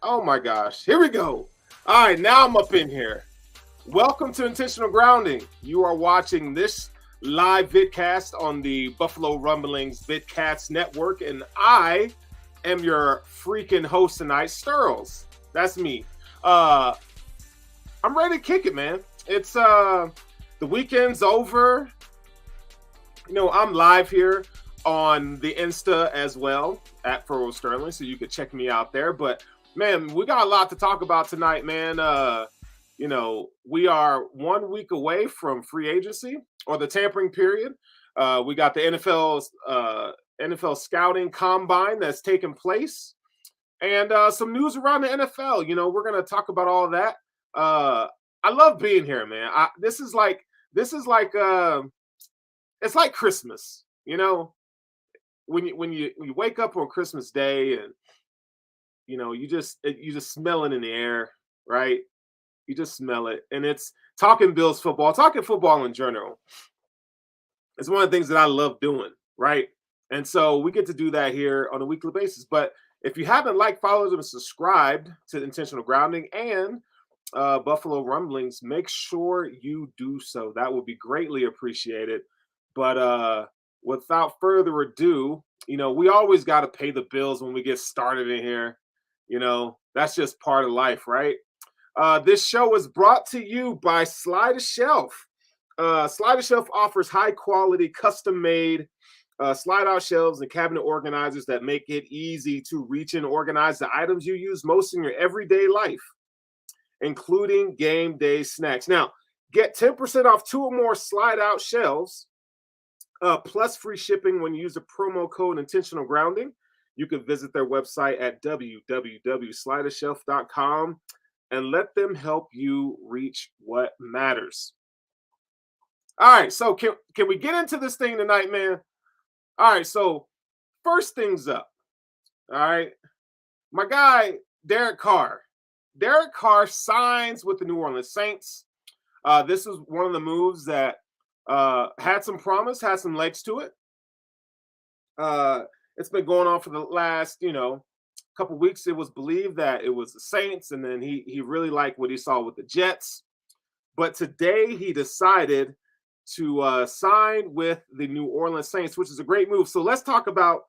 Oh my gosh. Here we go. All right, now I'm up in here. Welcome to Intentional Grounding. You are watching this live vidcast on the Buffalo Rumblings VidCast Network, and I am your freaking host tonight, Sterls. That's me. I'm ready to kick it, man. It's the weekend's over. You know, I'm live here on the Insta as well at Furrow Sterling, so you could check me out there. But man, we got a lot to talk about tonight, man. You know, we are 1 week away from free agency or the tampering period. We got the NFL scouting combine that's taking place, and some news around the NFL. You know, we're gonna talk about all of that. I love being here, man. This is like it's like Christmas, you know, when you wake up on Christmas Day and you know you just smell it in the air, right? You just smell it, and it's talking Bills football, talking football in general. It's one of the things that I love doing, right? And so we get to do that here on a weekly basis. But if you haven't liked, followed, and subscribed to Intentional Grounding and Buffalo Rumblings, make sure you do so. That would be greatly appreciated. But without further ado, you know, we always got to pay the bills when we get started in here. You know, that's just part of life, right? This show is brought to you by Slide a Shelf. Slide a Shelf offers high-quality, custom-made slide-out shelves and cabinet organizers that make it easy to reach and organize the items you use most in your everyday life, including game day snacks. Now, get 10% off 2 or more slide-out shelves, plus free shipping when you use the promo code Intentional Grounding. You can visit their website at www.slideashelf.com and let them help you reach what matters. All right, so can we get into this thing tonight, man? All right, so first things up. All right, my guy Derek Carr. Derek Carr signs with the New Orleans Saints. This is one of the moves that had some promise, had some legs to it. It's been going on for the last, couple weeks. It was believed that it was the Saints, and then he really liked what he saw with the Jets. But today he decided to sign with the New Orleans Saints, which is a great move. So let's talk about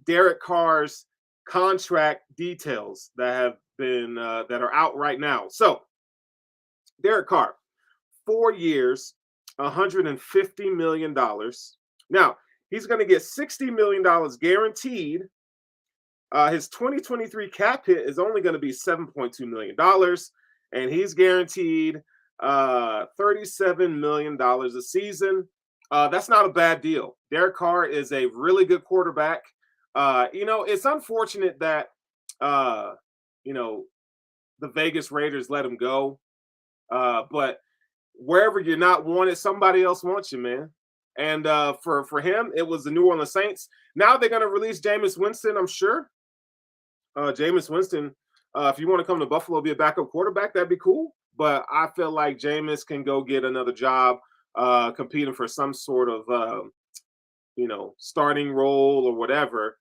Derek Carr's contract details that have been that are out right now. So Derek Carr, 4 years, $150 million. Now, he's going to get $60 million guaranteed. His 2023 cap hit is only going to be $7.2 million, and he's guaranteed $37 million a season. That's not a bad deal. Derek Carr is a really good quarterback. It's unfortunate that, the Vegas Raiders let him go. But wherever you're not wanted, somebody else wants you, man. And for him, it was the New Orleans Saints. Now they're going to release Jameis Winston, I'm sure. Jameis Winston, if you want to come to Buffalo, be a backup quarterback, that'd be cool. But I feel like Jameis can go get another job competing for some sort of, starting role or whatever.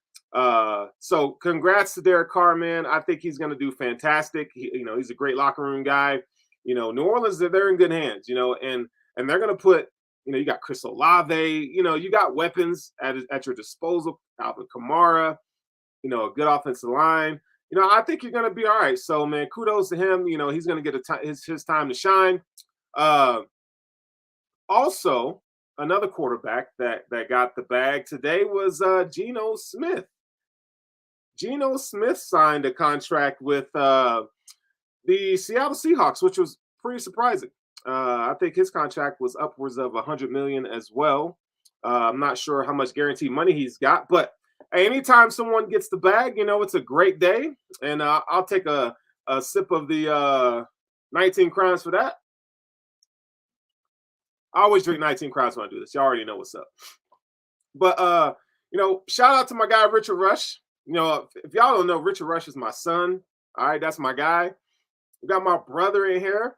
So congrats to Derek Carr, man. I think he's going to do fantastic. He's a great locker room guy. New Orleans, they're in good hands, and they're going to put, you got Chris Olave, you got weapons at your disposal, Alvin Kamara, a good offensive line. I think you're going to be all right. So, man, kudos to him. He's going to get his time to shine. Also, another quarterback that got the bag today was Geno Smith. Geno Smith signed a contract with the Seattle Seahawks, which was pretty surprising. I think his contract was upwards of $100 million as well. I'm not sure how much guaranteed money he's got, but anytime someone gets the bag, it's a great day, and I'll take a sip of the 19 Crimes for that. I always drink 19 Crimes when I do this. You already know what's up. But shout out to my guy Richard Rush. If y'all don't know, Richard Rush is my son. All right, that's my guy. We got my brother in here,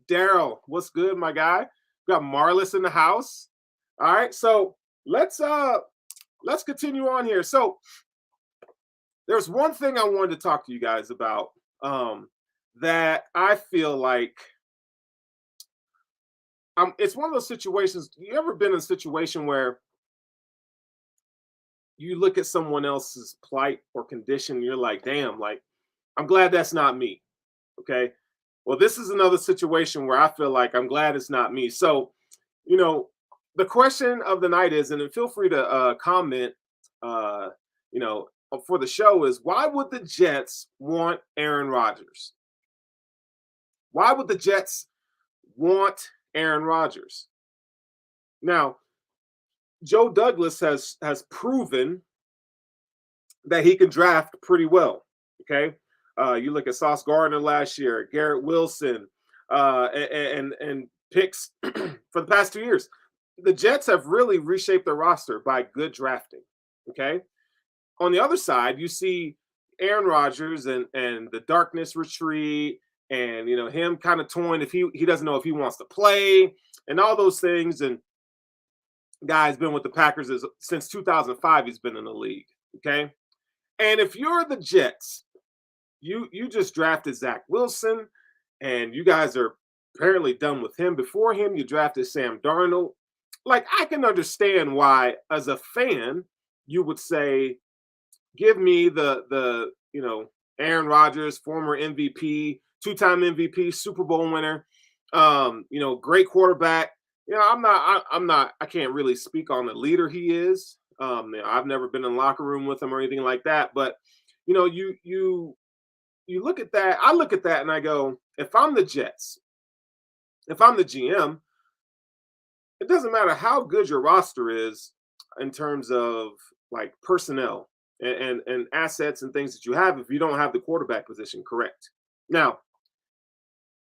Daryl. What's good, my guy? We got Marlis in the house. All right, so let's continue on here. So there's one thing I wanted to talk to you guys about, that I feel like, it's one of those situations. You ever been in a situation where you look at someone else's plight or condition, and you're like, damn, like, I'm glad that's not me. Okay. Well, this is another situation where I feel like I'm glad it's not me. So, you know, the question of the night is, and then feel free to comment, uh, for the show, is why would the Jets want Aaron Rodgers? Why would the Jets want Aaron Rodgers? Now, Joe Douglas has proven that he can draft pretty well. Okay, you look at Sauce Gardner last year, Garrett Wilson, and picks for the past 2 years. The Jets have really reshaped their roster by good drafting. Okay, on the other side, you see Aaron Rodgers and the darkness retreat, and him kind of torn if he doesn't know if he wants to play and all those things. And guy's been with the Packers since 2005. He's been in the league. Okay, and if you're the Jets, you just drafted Zach Wilson, and you guys are apparently done with him. Before him, you drafted Sam Darnold. Like, I can understand why, as a fan, you would say, give me the Aaron Rodgers, former MVP, two-time MVP, Super Bowl winner, great quarterback. I can't really speak on the leader he is. I've never been in the locker room with him or anything like that. But you look at that. I look at that and I go, if I'm the Jets, if I'm the GM, it doesn't matter how good your roster is in terms of like personnel and assets and things that you have if you don't have the quarterback position correct. Now,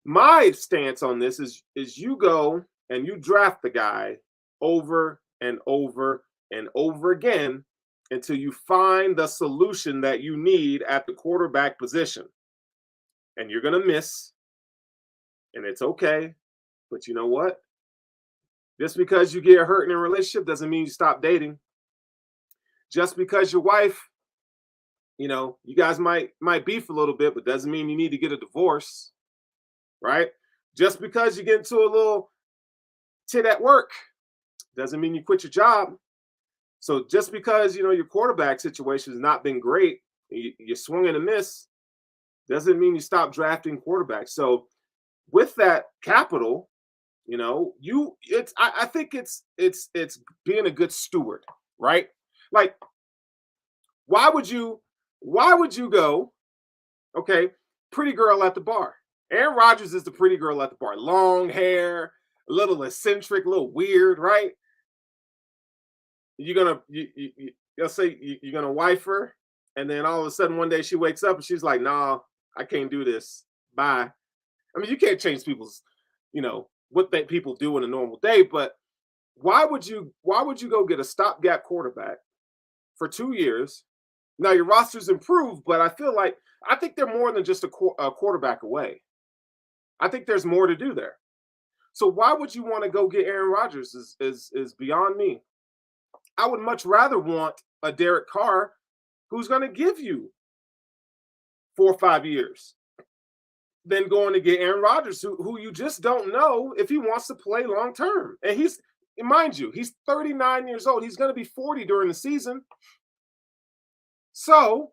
my stance on this is you go and you draft the guy over and over and over again until you find the solution that you need at the quarterback position. And you're going to miss, and it's okay. But you know what? Just because you get hurt in a relationship doesn't mean you stop dating. Just because your wife, you guys might beef a little bit, but doesn't mean you need to get a divorce, right? Just because you get into a little tit at work doesn't mean you quit your job. So just because your quarterback situation has not been great, you swung and a miss, doesn't mean you stop drafting quarterbacks. So with that capital, I think it's being a good steward, right? Like, why would you go, okay, pretty girl at the bar. Aaron Rodgers is the pretty girl at the bar. Long hair, a little eccentric, a little weird, right? You're gonna you'll say you're gonna wife her, and then all of a sudden one day she wakes up and she's like, "Nah, I can't do this. Bye." I mean, you can't change people's, what people do in a normal day, but why would you go get a stopgap quarterback for 2 years? Now your roster's improved, but I think they're more than just a quarterback away. I think there's more to do there. So why would you want to go get Aaron Rodgers is beyond me. I would much rather want a Derek Carr who's going to give you 4 or 5 years than going to get Aaron Rodgers, who you just don't know if he wants to play long term. And mind you, he's 39 years old. He's going to be 40 during the season. So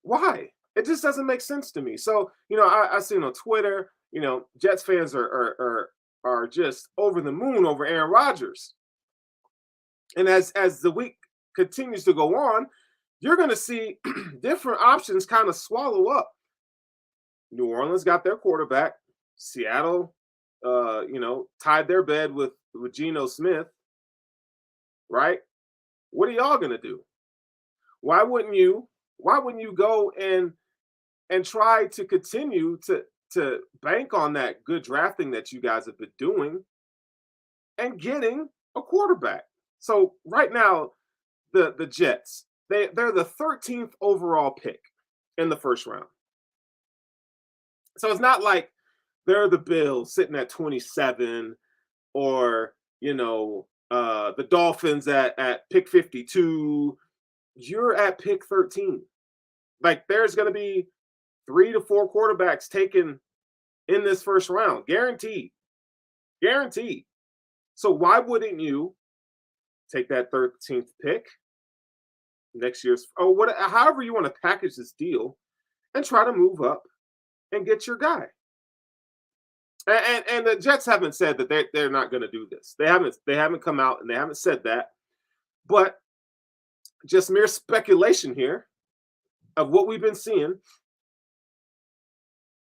why? It just doesn't make sense to me. So, I seen on Twitter, Jets fans are just over the moon over Aaron Rodgers. And as the week continues to go on, you're going to see different options kind of swallow up. New Orleans got their quarterback. Seattle, tied their bed with Geno Smith. Right? What are y'all going to do? Why wouldn't you go and try to continue to bank on that good drafting that you guys have been doing and getting a quarterback? So right now, the Jets, they're the 13th overall pick in the first round. So it's not like they're the Bills sitting at 27 or, the Dolphins at pick 52. You're at pick 13. Like there's going to be 3 to 4 quarterbacks taken in this first round, guaranteed, guaranteed. So why wouldn't you take that 13th pick next year's, or what, however you want to package this deal, and try to move up and get your guy? And the Jets haven't said that they're not going to do this. They haven't come out and they haven't said that. But just mere speculation here of what we've been seeing.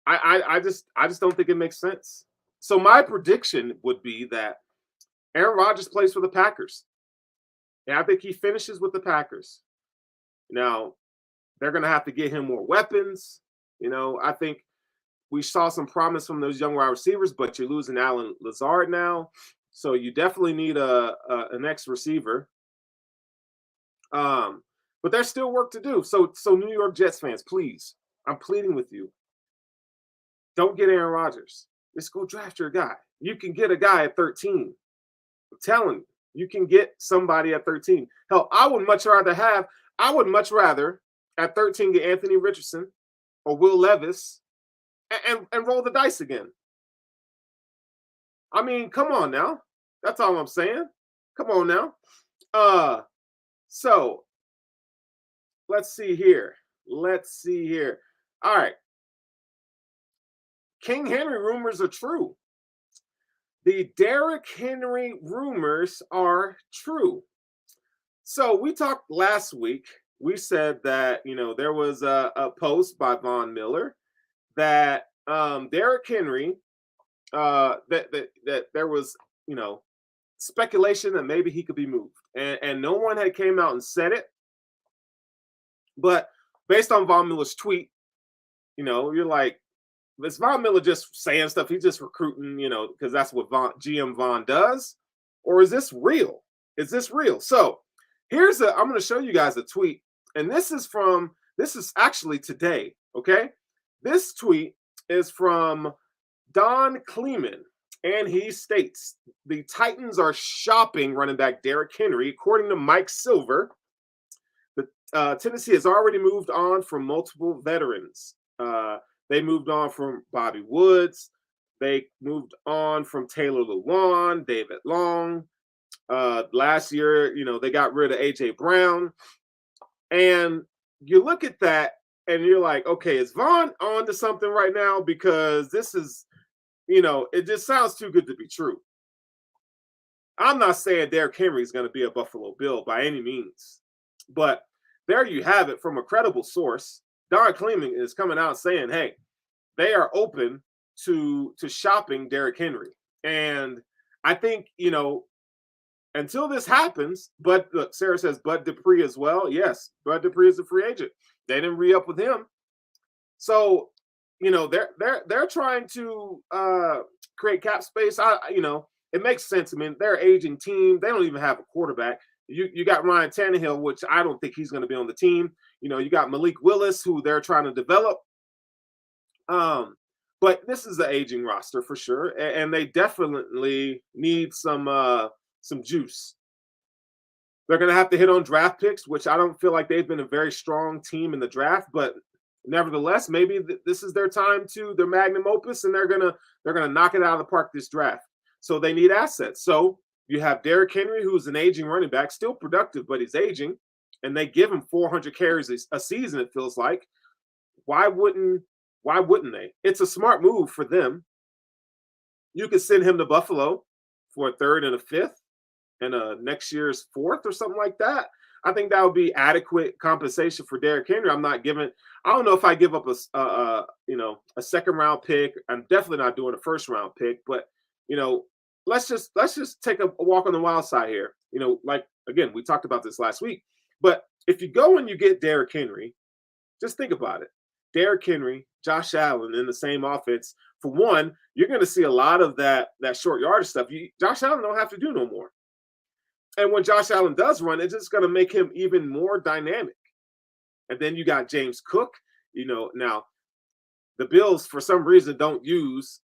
I just don't think it makes sense. So my prediction would be that Aaron Rodgers plays for the Packers. And I think he finishes with the Packers. Now, they're going to have to get him more weapons. I think we saw some promise from those young wide receivers, but you're losing Allen Lazard now. So you definitely need an ex receiver. But there's still work to do. So New York Jets fans, please, I'm pleading with you. Don't get Aaron Rodgers. Just go draft your guy. You can get a guy at 13. I'm telling you can get somebody at 13. Hell, I would much rather at 13 get Anthony Richardson or Will Levis and roll the dice again. I mean, come on now. That's all I'm saying. Come on now. So let's see here. All right. King Henry rumors are true. The Derrick Henry rumors are true. So we talked last week. We said that, there was a post by Von Miller that Derrick Henry, that there was, speculation that maybe he could be moved. And no one had came out and said it. But based on Von Miller's tweet, you're like, is Von Miller just saying stuff? He's just recruiting, because that's what GM Von does? Or is this real? So I'm going to show you guys a tweet. And this is actually today, okay? This tweet is from Don Kleeman. And he states, the Titans are shopping running back Derrick Henry. According to Mike Silver, the Tennessee has already moved on from multiple veterans. They moved on from Bobby Woods. They moved on from Taylor Lewan, David Long. Last year, they got rid of A.J. Brown. And you look at that and you're like, okay, is Vaughn on to something right now? Because this is, it just sounds too good to be true. I'm not saying Derrick Henry is going to be a Buffalo Bill by any means. But there you have it from a credible source. Don Kleeman is coming out saying, hey, they are open to shopping Derrick Henry. And I think, until this happens, but look, Sarah says Bud Dupree as well. Yes, Bud Dupree is a free agent. They didn't re-up with him. So, they're trying to create cap space. It makes sense. I mean, they're an aging team. They don't even have a quarterback. You got Ryan Tannehill, which I don't think he's going to be on the team. You got Malik Willis, who they're trying to develop. But this is an aging roster for sure, and they definitely need some juice. They're going to have to hit on draft picks, which I don't feel like they've been a very strong team in the draft. But nevertheless, maybe this is their time their magnum opus, and they're gonna knock it out of the park this draft. So they need assets. So you have Derrick Henry, who's an aging running back, still productive, but he's aging, and they give him 400 carries a season. It feels like. Why wouldn't they? It's a smart move for them. You could send him to Buffalo for a third and a fifth and a next year's fourth or something like that. I think that would be adequate compensation for Derrick Henry. I don't know if I give up a second round pick. I'm definitely not doing a first round pick, but let's just take a walk on the wild side here. Like again, we talked about this last week. But if you go and you get Derrick Henry, just think about it. Derrick Henry, Josh Allen in the same offense. For one, you're going to see a lot of that short yardage stuff. Josh Allen don't have to do no more. And when Josh Allen does run, it's just going to make him even more dynamic. And then you got James Cook. Now the Bills, for some reason, don't use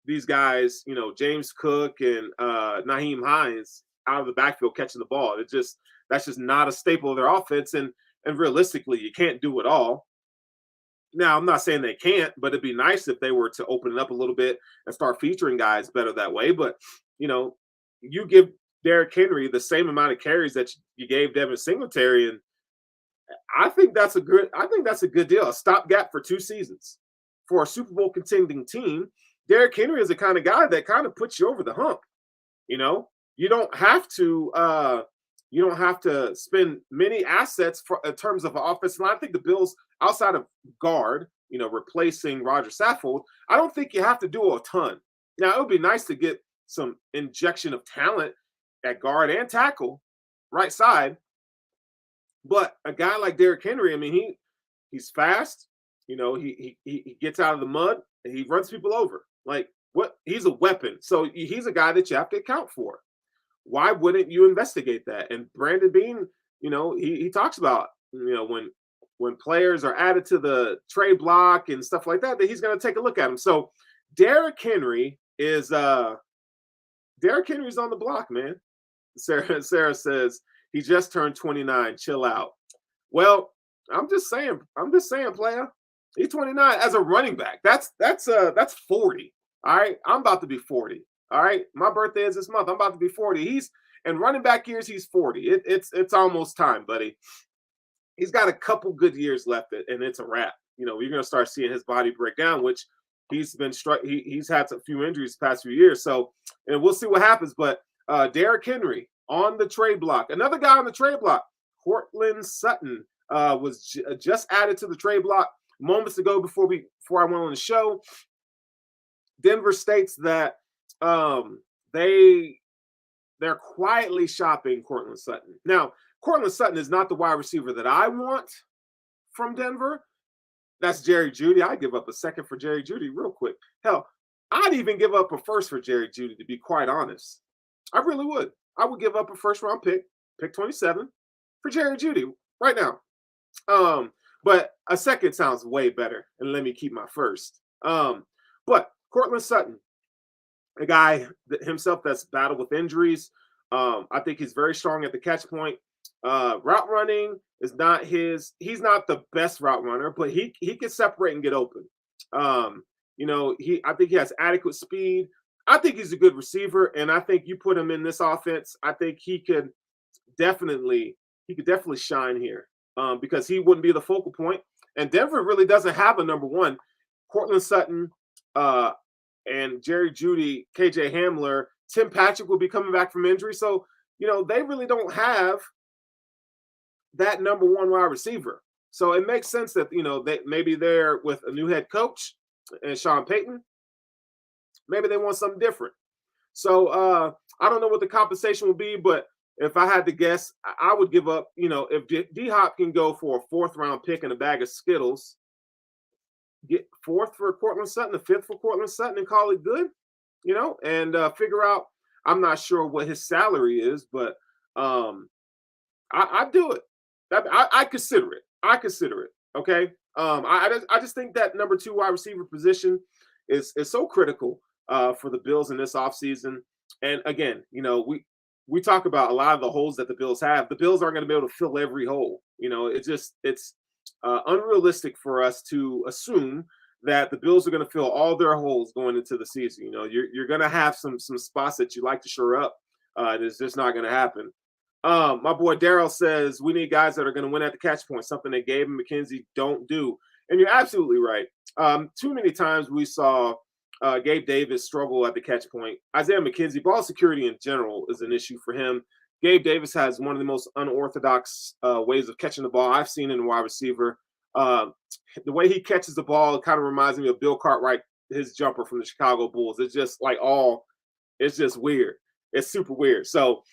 these guys, James Cook and Nyheim Hines out of the backfield catching the ball. That's just not a staple of their offense. And realistically, you can't do it all. Now, I'm not saying they can't, but it'd be nice if they were to open it up a little bit and start featuring guys better that way. But you know, you give Derrick Henry the same amount of carries that you gave Devin Singletary, and I think that's a good deal. A stopgap for 2 seasons for a Super Bowl contending team. Derrick Henry is the kind of guy that kind of puts you over the hump. You know, you don't have to spend many assets for in terms of an offensive line. I think the Bills, outside of guard, replacing Roger Saffold, I don't think you have to do a ton. Now, it would be nice to get some injection of talent at guard and tackle, right side. But a guy like Derrick Henry, I mean, he's fast. He gets out of the mud and he runs people over. Like what? He's a weapon. So he's a guy that you have to account for. Why wouldn't you investigate that? And Brandon Beane, he talks about when players are added to the trade block and stuff like that, that he's going to take a look at them. So Derrick Henry is Derrick Henry's on the block, man. Sarah says he just turned 29. Chill out. Well, I'm just saying, player. He's 29 as a running back. That's 40. All right. I'm about to be 40. All right. My birthday is this month. I'm about to be 40. He's in running back years, he's 40. It's almost time, buddy. He's got a couple good years left, and it's a wrap. You're gonna start seeing his body break down, which he's been struck. He's had a few injuries the past few years. So, and we'll see what happens. But Derrick Henry on the trade block. Another guy on the trade block, Courtland Sutton, was just added to the trade block moments ago before I went on the show. Denver states that they're quietly shopping Courtland Sutton. Now, Courtland Sutton is not the wide receiver that I want from Denver. That's Jerry Jeudy. I'd give up a second for Jerry Jeudy real quick. Hell, I'd even give up a first for Jerry Jeudy, to be quite honest. I really would. I would give up a first-round pick 27, for Jerry Jeudy right now. But a second sounds way better, and let me keep my first. But Courtland Sutton, a guy himself that's battled with injuries. I think he's very strong at the catch point. Route running is not he's not the best route runner, but he can separate and get open. I think he has adequate speed. I think he's a good receiver, and I think you put him in this offense, I think he could definitely shine here, because he wouldn't be the focal point. And Denver really doesn't have a number one. Courtland Sutton, and Jerry Jeudy, KJ Hamler, Tim Patrick will be coming back from injury. So, they really don't have that number one wide receiver. So it makes sense that, maybe they're with a new head coach and Sean Payton. Maybe they want something different. So I don't know what the compensation will be, but if I had to guess, I would give up, if D-Hop can go for a fourth-round pick and a bag of Skittles, get fourth for Courtland Sutton, a fifth for Courtland Sutton, and call it good, and figure out. I'm not sure what his salary is, but I do it. I consider it. Okay. I just think that number two wide receiver position is so critical for the Bills in this offseason. And again, we talk about a lot of the holes that the Bills have. The Bills aren't going to be able to fill every hole. It's unrealistic for us to assume that the Bills are going to fill all their holes going into the season. You're going to have some spots that you like to shore up. It's just not going to happen. My boy Daryl says we need guys that are going to win at the catch point, something that Gabe and McKenzie don't do. And you're absolutely right. Too many times we saw Gabe Davis struggle at the catch point. Isaiah McKenzie, ball security in general is an issue for him. Gabe Davis has one of the most unorthodox ways of catching the ball I've seen in a wide receiver. The way he catches the ball kind of reminds me of Bill Cartwright, his jumper from the Chicago Bulls. It's just it's just weird. It's super weird. So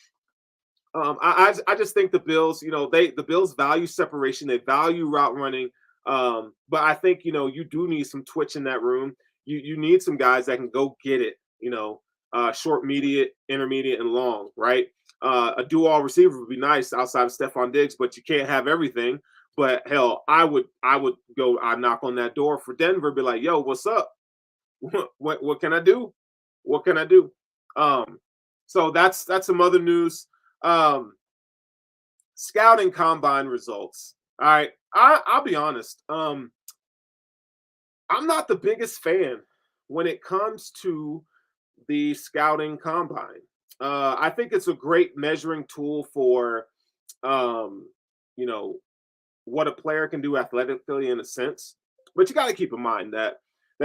I just think the Bills, the Bills value separation. They value route running. But I think, you do need some twitch in that room. You need some guys that can go get it, short, intermediate, and long, right? A do-all receiver would be nice outside of Stephon Diggs, but you can't have everything. But hell, I would go, I knock on that door for Denver, be like, yo, what's up? What can I do? What can I do? So that's some other news. Scouting combine results. All right. I'll be honest. I'm not the biggest fan when it comes to the scouting combine. I think it's a great measuring tool for, um, you know, what a player can do athletically in a sense. But you got to keep in mind that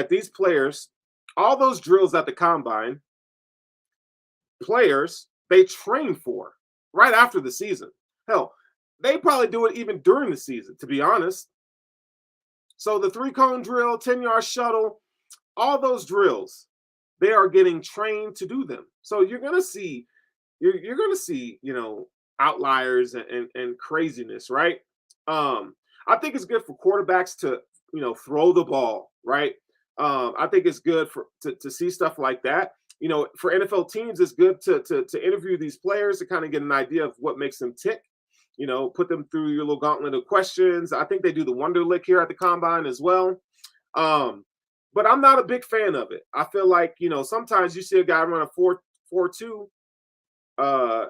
these players, all those drills at the combine, players they train for right after the season. Hell, they probably do it even during the season, to be honest. So the 3 cone drill, 10-yard shuttle, all those drills, they are getting trained to do them. So you're gonna see, outliers and craziness, right? I think it's good for quarterbacks to, throw the ball, right? I think it's good to see stuff like that. For NFL teams, it's good to interview these players to kind of get an idea of what makes them tick. Put them through your little gauntlet of questions. I think they do the Wonder Lick here at the combine as well. Um, but I'm not a big fan of it. I feel like, sometimes you see a guy run a 4.42, uh,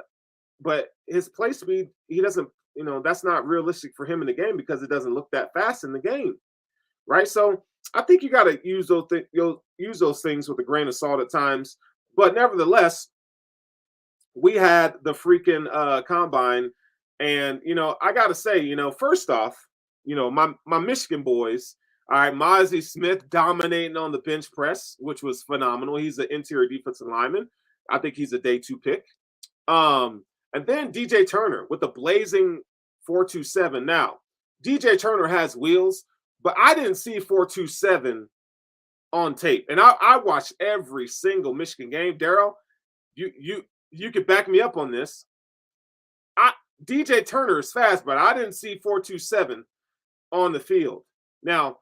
but his play speed, he doesn't, that's not realistic for him in the game because it doesn't look that fast in the game, right? So I think you got to use those things with a grain of salt at times. But nevertheless, we had the freaking combine, and I gotta say, first off, my Michigan boys. All right, Mozzie Smith dominating on the bench press, which was phenomenal. He's an interior defensive lineman. I think he's a day 2 pick. And then DJ Turner with the blazing 4.27. Now, DJ Turner has wheels, but I didn't see 4.27 on tape. And I watched every single Michigan game. Daryl, you could back me up on this. DJ Turner is fast, but I didn't see 4.27 on the field. Now,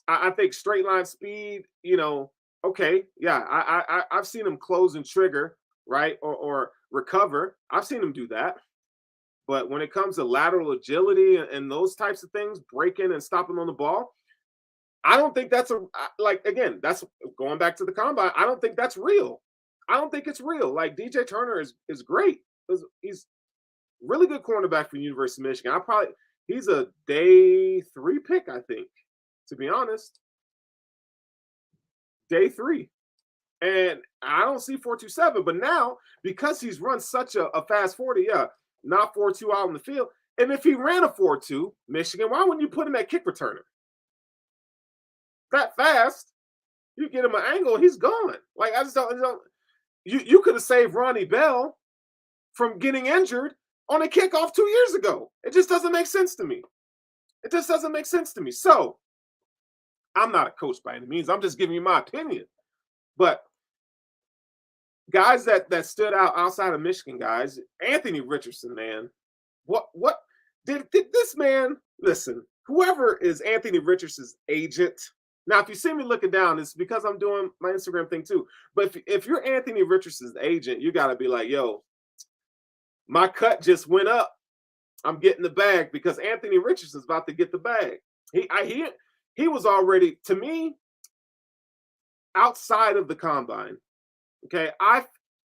I think straight line speed, okay, yeah, I've seen him close and trigger, right, or recover. I've seen him do that. But when it comes to lateral agility and those types of things, breaking and stopping on the ball, I don't think that's again, that's going back to the combine. I don't think that's real. I don't think it's real. Like DJ Turner is great. He's really good cornerback for University of Michigan. He's a day 3 pick, I think, to be honest. Day 3. And I don't see 4.27, but now because he's run such a fast 40, yeah, not 4.2 out in the field. And if he ran a 4.2, Michigan, why wouldn't you put him at kick returner? That fast, you get him an angle, he's gone. Like I just don't. You could have saved Ronnie Bell from getting injured on a kickoff 2 years ago. It just doesn't make sense to me. It just doesn't make sense to me. So I'm not a coach by any means. I'm just giving you my opinion. But guys that stood out outside of Michigan, guys, Anthony Richardson, man. What did this man listen? Whoever is Anthony Richardson's agent. Now, if you see me looking down, it's because I'm doing my Instagram thing too. But if you're Anthony Richardson's agent, you got to be like, yo, my cut just went up. I'm getting the bag because Anthony Richardson's about to get the bag. He was already, to me, outside of the combine. Okay,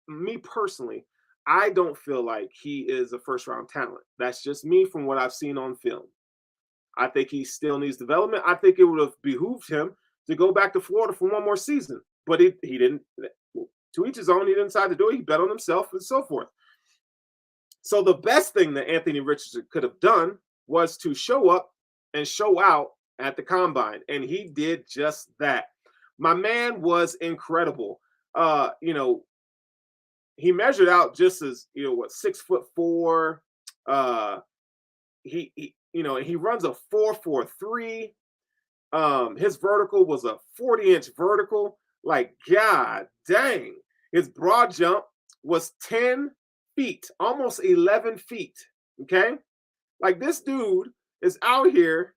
me personally, I don't feel like he is a first-round talent. That's just me from what I've seen on film. I think he still needs development. I think it would have behooved him to go back to Florida for one more season, but he didn't. To each his own. He didn't decide to do it. He bet on himself and so forth. So the best thing that Anthony Richardson could have done was to show up and show out at the combine, and he did just that. My man was incredible. He measured out just as 6'4". He runs a 4.43. His vertical was a 40-inch vertical. Like, god dang. His broad jump was 10 feet, almost 11 feet. Okay? Like, this dude is out here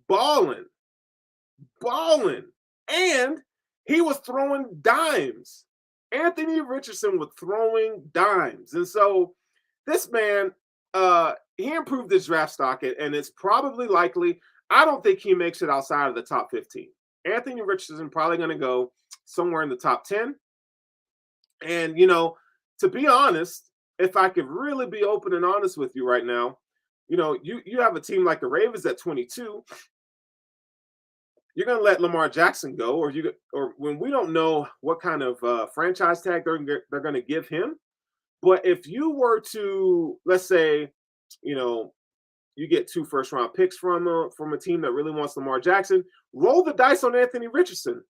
balling. And he was throwing dimes. Anthony Richardson was throwing dimes. And so this man, he improved his draft stock, and it's probably likely. I don't think he makes it outside of the top 15. Anthony Richardson probably going to go somewhere in the top 10. And, to be honest, if I could really be open and honest with you right now, you have a team like the Ravens at 22. you're going to let Lamar Jackson go, or when we don't know what kind of franchise tag they're going to give him. But if you were to, let's say, you know, you get 2 first-round picks from a team that really wants Lamar Jackson, roll the dice on Anthony Richardson.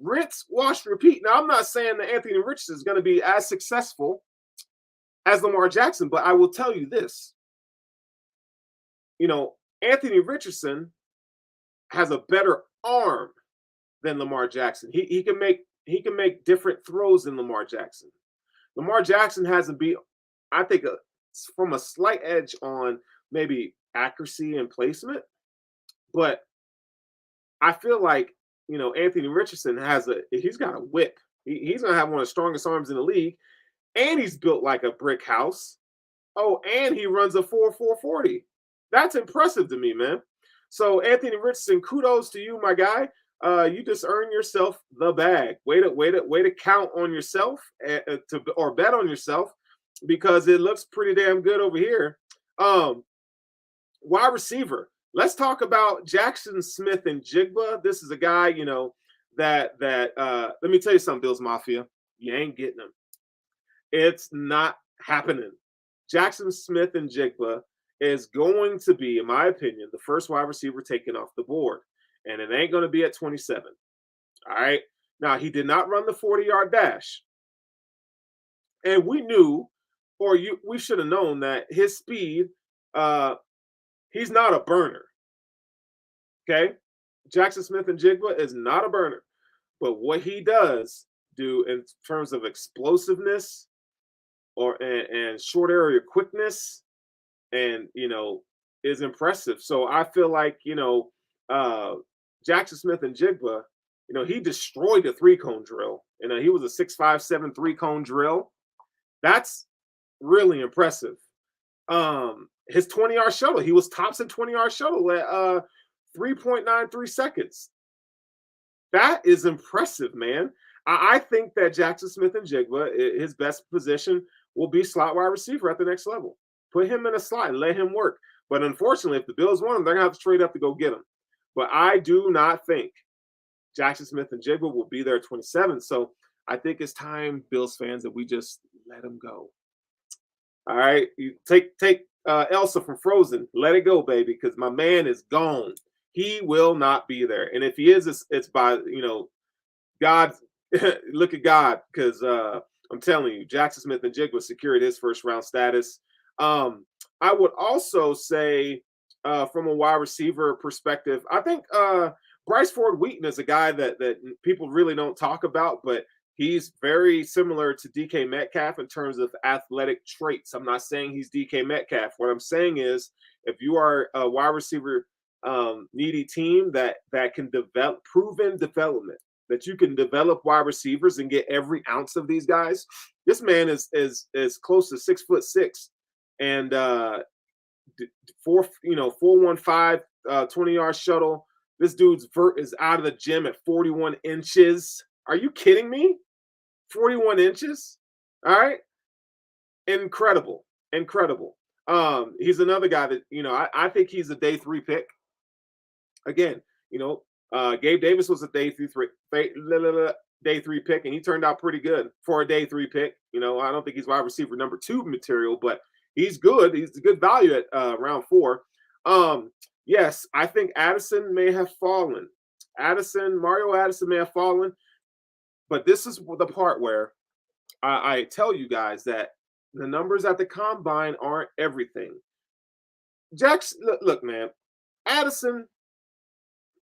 Rinse, wash, repeat. Now, I'm not saying that Anthony Richardson is going to be as successful as Lamar Jackson, but I will tell you this. You know, Anthony Richardson has a better arm than Lamar Jackson. He can make different throws than Lamar Jackson. Lamar Jackson hasn't beat, I think, from a slight edge on maybe accuracy and placement, but I feel like, you know, Anthony Richardson he's got a whip. He's gonna have one of the strongest arms in the league, and he's built like a brick house. Oh, and he runs a 4.40. That's impressive to me, man. So Anthony Richardson, kudos to you, my guy. You just earned yourself the bag. Way to count on yourself or bet on yourself, because it looks pretty damn good over here. Wide receiver. Let's talk about Jackson Smith and Jigba. This is a guy, you know, that let me tell you something, Bills Mafia. You ain't getting him. It's not happening. Jackson Smith and Jigba is going to be, in my opinion, the first wide receiver taken off the board. And it ain't going to be at 27. All right. Now, he did not run the 40-yard dash. And we knew, we should have known that his speed, he's not a burner. Okay. Jackson Smith and Jigba is not a burner. But what he does do in terms of explosiveness and short area quickness, and, you know, is impressive. So I feel like, you know, Jackson Smith and Jigba, you know, he destroyed the 3-cone drill. You know, he was a 6.57 3-cone drill. That's really impressive. His 20-yard shuttle, he was tops in 20-yard shuttle at 3.93 seconds. That is impressive, man. I think that Jackson Smith and Jigba, his best position will be slot wide receiver at the next level. Put him in a slot and let him work. But unfortunately, if the Bills want him, they're going to have to trade up to go get him. But I do not think Jackson Smith and Jigba will be there at 27. So I think it's time, Bills fans, that we just let him go. All right? You take Elsa from Frozen. Let it go, baby, because my man is gone. He will not be there. And if he is, it's by, you know, God. Look at God, because I'm telling you, Jackson Smith and Jigba secured his first-round status. I would also say, from a wide receiver perspective, I think Bryce Ford Wheaton is a guy that people really don't talk about, but he's very similar to DK Metcalf in terms of athletic traits. I'm not saying he's DK Metcalf. What I'm saying is, if you are a wide receiver needy team that can develop proven development, that you can develop wide receivers and get every ounce of these guys. This man is close to 6'6", and 415 20-yard shuttle. This dude's vert is out of the gym at 41 inches. Are you kidding me? 41 inches. All right. Incredible. He's another guy that, you know, I think he's a day 3 pick. Again, you know, Gabe Davis was a day 3 pick, and he turned out pretty good for a day 3 pick. You know, I don't think he's wide receiver number 2 material, but he's good. He's a good value at round 4. Yes, I think Addison may have fallen. Mario Addison may have fallen, but this is the part where I tell you guys that the numbers at the combine aren't everything. Jackson, look, man, Addison,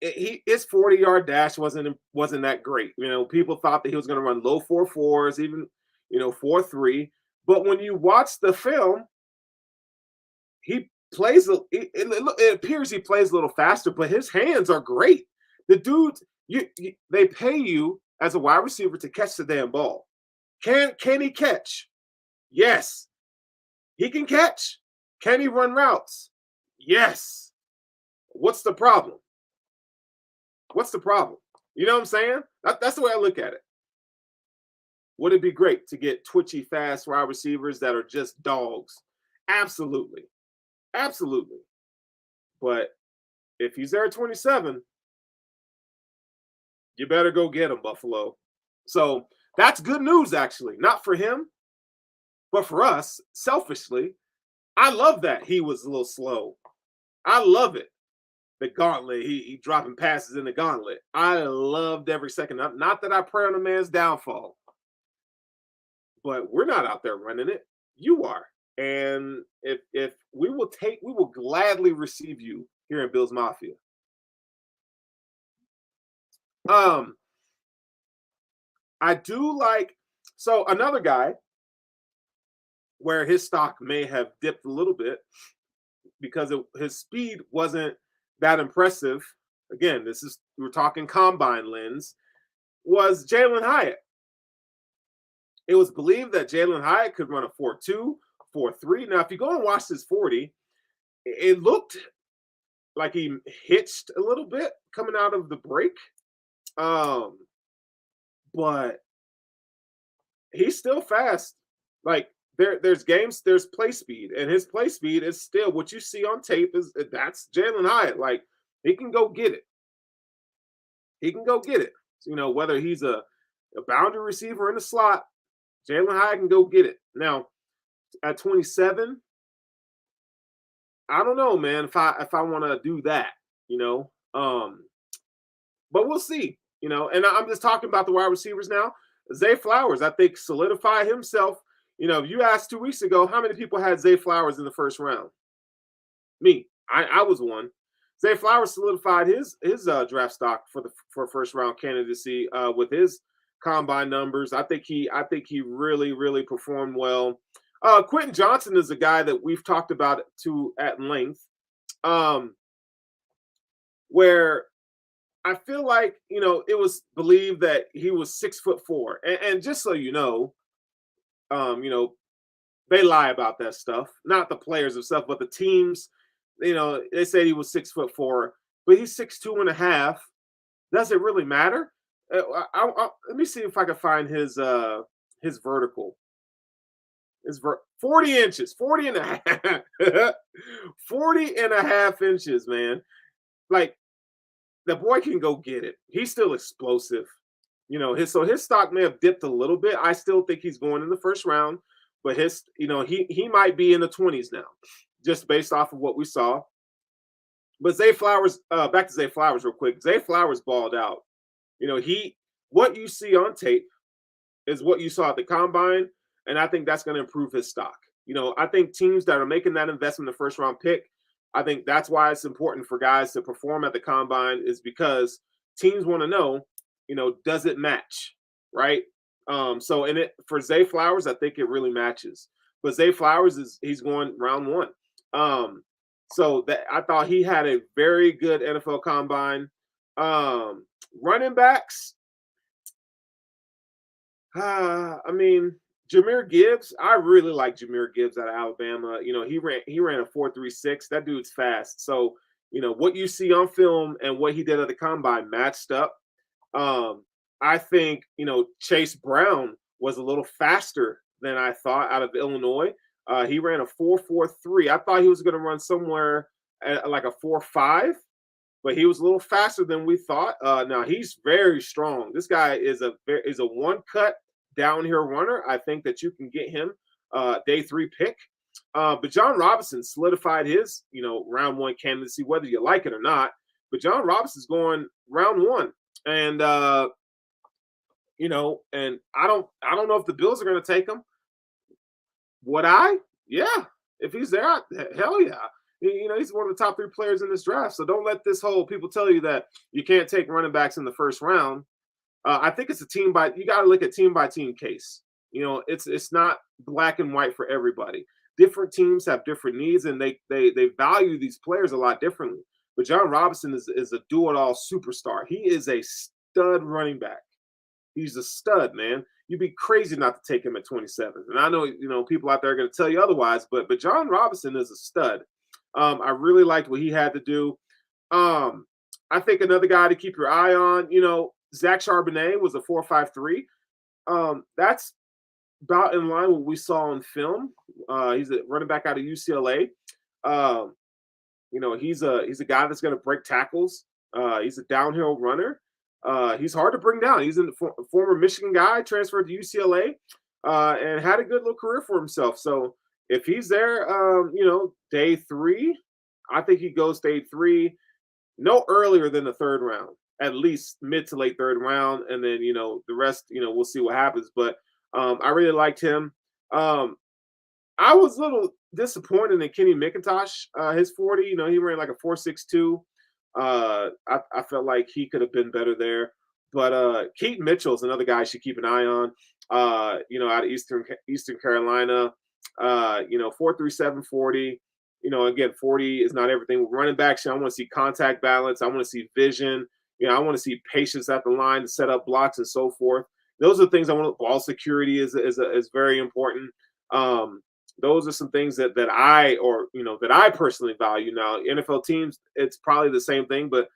his 40-yard dash wasn't that great. You know, people thought that he was going to run low 4.4s, even, you know, 4.3. But when you watch the film, he plays. It appears he plays a little faster, but his hands are great. The dude, they pay you as a wide receiver to catch the damn ball. Can he catch? Yes, he can catch. Can he run routes? Yes. What's the problem? You know what I'm saying? That's the way I look at it. Would it be great to get twitchy, fast wide receivers that are just dogs? Absolutely. But if he's there at 27, You better go get him, Buffalo. So that's good news, actually. Not for him, but for us, selfishly. I love that he was a little slow. I love it. The gauntlet, he dropping passes in the gauntlet. I loved every second. Not that I pray on a man's downfall, but we're not out there running it. You are. And if we will gladly receive you here in Bills Mafia. I do like, so another guy where his stock may have dipped a little bit because his speed wasn't that impressive. Again, we're talking combine lens, was Jalen Hyatt. It was believed that Jalen Hyatt could run a 4.2, 4.3. Now, if you go and watch this 40, it looked like he hitched a little bit coming out of the break. But he's still fast. Like there's play speed, and his play speed is still what you see on tape. That's Jalen Hyatt. Like he can go get it. He can go get it. You know, whether he's a boundary receiver in the slot, Jalen Hyatt can go get it. Now, at 27, I don't know, man, if I want to do that, you know. But we'll see, you know. And I'm just talking about the wide receivers now. Zay Flowers, I think, solidified himself. You know, you asked 2 weeks ago how many people had Zay Flowers in the first round. Me, I was one. Zay Flowers solidified his draft stock for first round candidacy with his combine numbers. I think he really performed well. Quentin Johnson is a guy that we've talked about at length, where I feel like, you know, it was believed that he was 6'4", and just so you know, they lie about that stuff. Not the players themselves, but the teams. You know, they said he was 6'4", but he's 6'2.5". Does it really matter? Let me see if I can find his vertical. 40 inches, 40 and a half, 40 and a half inches, man. Like, the boy can go get it. He's still explosive. You know, his stock may have dipped a little bit. I still think he's going in the first round, but he might be in the 20s now, just based off of what we saw. But Zay Flowers, back to Zay Flowers real quick. Zay Flowers balled out. You know, what you see on tape is what you saw at the combine, and I think that's going to improve his stock. You know, I think teams that are making that investment in the first round pick, I think that's why it's important for guys to perform at the combine, is because teams want to know, you know, does it match, right? For Zay Flowers, I think it really matches. But Zay Flowers he's going round one. So that I thought he had a very good NFL combine. Running backs, I mean, Jahmyr Gibbs, I really like Jahmyr Gibbs out of Alabama. You know, he ran a 4.36. That dude's fast. So, you know, what you see on film and what he did at the combine matched up. I think, you know, Chase Brown was a little faster than I thought out of Illinois. He ran a 4.43. I thought he was going to run somewhere at like a 4.5, but he was a little faster than we thought. Now he's very strong. This guy is a one cut downhill runner. I think that you can get him day 3 pick. But John Robinson solidified his, you know, round 1 candidacy, whether you like it or not. But John Robinson's going round 1, and you know, and I don't know if the Bills are going to take him. Would I? Yeah, if he's there, hell yeah. You know, he's one of the top 3 players in this draft. So don't let people tell you that you can't take running backs in the first round. I think it's you got to look at team by team case. You know, it's not black and white for everybody. Different teams have different needs, and they value these players a lot differently. But John Robinson is a do-it-all superstar. He is a stud running back. He's a stud, man. You'd be crazy not to take him at 27. And I know, you know, people out there are going to tell you otherwise, but John Robinson is a stud. I really liked what he had to do. I think another guy to keep your eye on, you know, Zach Charbonnet was a 4.53. That's about in line with what we saw on film. He's a running back out of UCLA. You know, he's a guy that's going to break tackles. He's a downhill runner. He's hard to bring down. He's a former Michigan guy, transferred to UCLA, and had a good little career for himself. So if he's there, day three, I think he goes day three no earlier than the third round, at least mid to late third round, and then the rest, we'll see what happens. But I really liked him. Um, I was a little disappointed in Kenny McIntosh, his 40. He ran like a 4.62. I felt like he could have been better there. But Keaton Mitchell's another guy I should keep an eye on. Out of Eastern Carolina. 4.37 40. Again, 40 is not everything. With running backs, I want to see contact balance. I want to see vision. I want to see patience at the line to set up blocks and so forth. Those are the things I want. Ball security is very important. Those are some things that I personally value. Now, NFL teams, it's probably the same thing, but